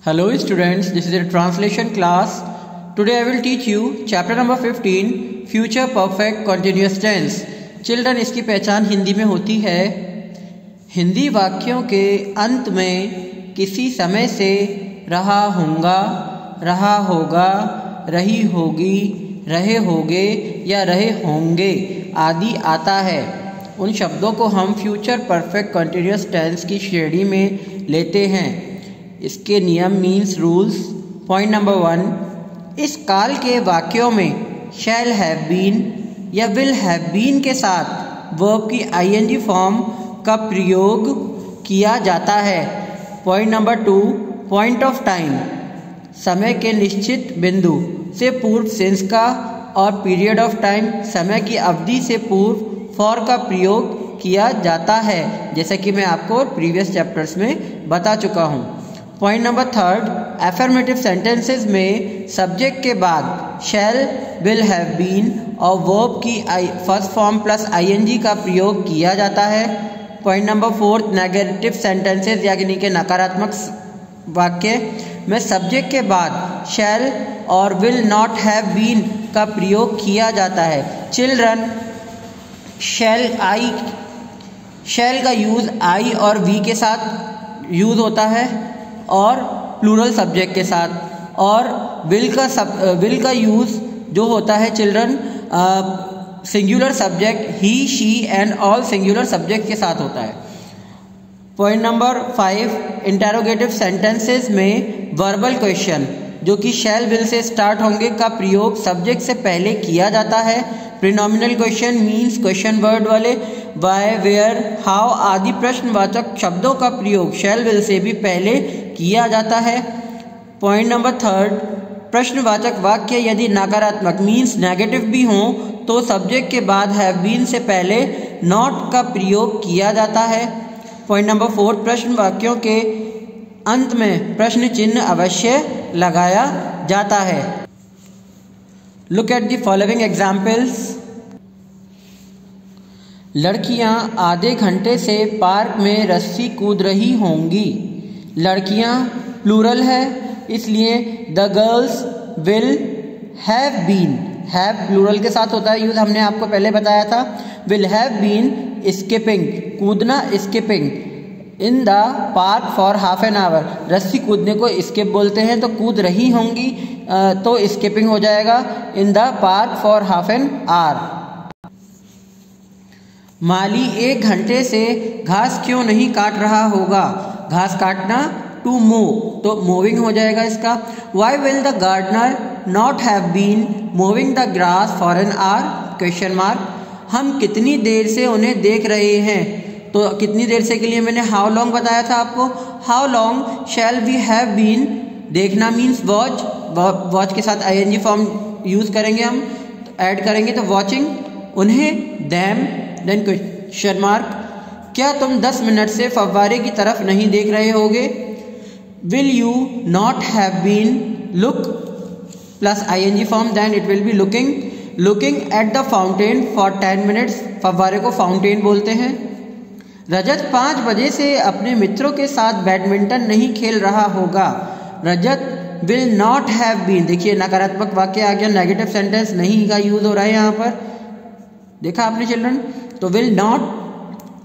Hello students, this is a translation class. Today I will teach you chapter number 15 future perfect continuous tense. Children, इसकी पहचान हिंदी में होती है हिंदी वाक्यों के अंत में किसी समय से रहा होगा, रहा होगा, रही होगी, रहे होगे या रहे होंगे आदि आता है। उन शब्दों को हम फ्यूचर परफेक्ट कंटिन्यूअस टेंस की श्रेणी में लेते हैं। इसके नियम मीन्स रूल्स। पॉइंट नंबर 1, इस काल के वाक्यों में शैल हैव बीन या विल हैव बीन के साथ वर्ब की आईएनजी फॉर्म का प्रयोग किया जाता है। Point number 2, point of time, समय के निश्चित बिंदु से पूर्व सिंस का और पीरियड ऑफ टाइम, समय की अवधि से पूर्व फॉर का प्रयोग किया जाता है, जैसा कि मैं आपको प्रीवियस चैप्टर्स में बता चुका हूँ। पॉइंट नंबर 3, एफर्मेटिव सेंटेंसेस में सब्जेक्ट के बाद शैल, विल हैव बीन और वर्ब की फर्स्ट फॉर्म प्लस आईएनजी का प्रयोग किया जाता है। पॉइंट नंबर 4, नेगेटिव सेंटेंसेस यानी कि नकारात्मक वाक्य में सब्जेक्ट के बाद शैल और विल नॉट हैव बीन का प्रयोग किया जाता है। चिल्ड्रन, शैल का यूज़ आई और वी के साथ यूज़ होता है और प्लूरल सब्जेक्ट के साथ, और विल का यूज़ जो होता है children singular subject he, she and all singular subject के साथ होता है। पॉइंट नंबर 5, इंटेरोगेटिव सेंटेंसेस में वर्बल क्वेश्चन जो कि शैल विल से स्टार्ट होंगे का प्रयोग सब्जेक्ट से पहले किया जाता है। प्रीनोमिनल क्वेश्चन मीन्स क्वेश्चन वर्ड वाले वाई, वेयर, हाउ आदि प्रश्नवाचक शब्दों का प्रयोग शैल विल से भी पहले किया जाता है। पॉइंट नंबर 3, प्रश्नवाचक वाक्य यदि नकारात्मक मीन्स नेगेटिव भी हों तो सब्जेक्ट के बाद हैव बीन से पहले नॉट का प्रयोग किया जाता है। पॉइंट नंबर 4, प्रश्न वाक्यों के अंत में प्रश्न चिन्ह अवश्य लगाया जाता है। Look at the following examples. लड़कियां आधे घंटे से पार्क में रस्सी कूद रही होंगी। लड़कियां प्लूरल है, इसलिए the girls will have been, have plural के साथ होता है यूज, हमने आपको पहले बताया था। विल हैव बीन स्किपिंग, कूदना skipping, in the park for half an our, रस्सी कूदने को स्किप बोलते हैं, तो कूद रही होंगी तो स्किपिंग हो जाएगा, in the park for half an hour. माली 1 घंटे से घास क्यों नहीं काट रहा होगा। घास काटना टू मूव, तो मूविंग हो जाएगा इसका। Why will the gardener not have been moving the grass for an hour, question mark. हम कितनी देर से उन्हें देख रहे हैं, तो कितनी देर से के लिए मैंने हाउ लॉन्ग बताया था आपको। How long shall we have been, देखना मीन्स वॉच, वॉच के साथ आईएनजी फॉर्म यूज करेंगे हम, ऐड करेंगे तो वॉचिंग, उन्हें देम, देन क्वेश्चन मार्क। क्या तुम 10 मिनट से फव्वारे की तरफ नहीं देख रहे होगे। Will you not have been look plus ING form, then it will be looking, looking at the fountain for 10 minutes, फव्वारे को फाउंटेन बोलते हैं। रजत 5 बजे से अपने मित्रों के साथ बैडमिंटन नहीं खेल रहा होगा। रजत विल नॉट हैव बीन, देखिए नकारात्मक वाक्य आ गया, नेगेटिव सेंटेंस नहीं का यूज हो रहा है यहाँ पर, देखा आपने चिल्ड्रन। तो will not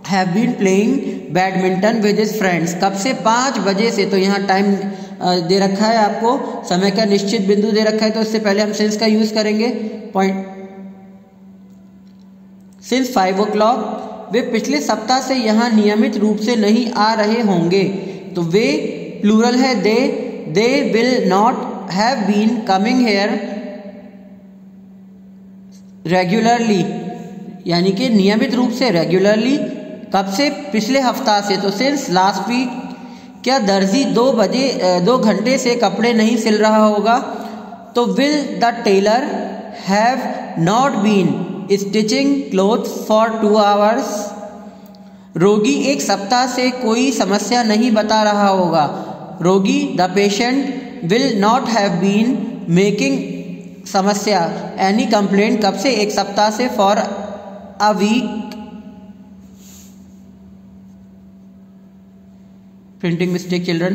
have been playing badminton with his friends, कब से 5 बजे से, तो यहाँ टाइम दे रखा है आपको, समय का निश्चित बिंदु दे रखा है, तो इससे पहले हम सिंस का यूज करेंगे। पॉइंट, सिंस 5 o'clock, वे पिछले सप्ताह से यहाँ नियमित रूप से नहीं आ रहे होंगे, तो वे प्लूरल है, they will not have been coming here regularly, यानी कि नियमित रूप से, रेगुलरली कब से, पिछले हफ्ता से, तो सिंस लास्ट वीक। क्या दर्जी 2 घंटे से कपड़े नहीं सिल रहा होगा, तो will the tailor have not been stitching clothes for 2 hours। रोगी 1 सप्ताह से कोई समस्या नहीं बता रहा होगा। रोगी the patient will not have been making समस्या एनी कंप्लेंट, कब से, 1 सप्ताह से, for a week. Printing mistake children.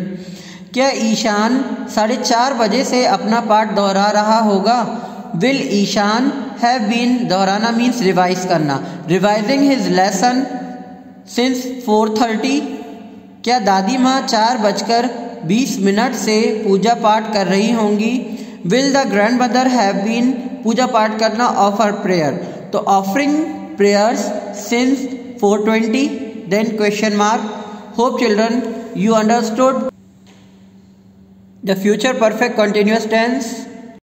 क्या ईशान 4:30 बजे से अपना पाठ दोहरा रहा होगा? विल ईशान हैव बीन, दोहराना मीन्स रिवाइज करना, रिवाइजिंग हिज लेसन सिंस 4:30। क्या दादी माँ 4:20 से पूजा पाठ कर रही होंगी? Will the grandmother have been, पूजा पाठ करना, ऑफर प्रेयर, तो offering prayers since 4:20, then question mark. Hope children you understood the future perfect continuous tense.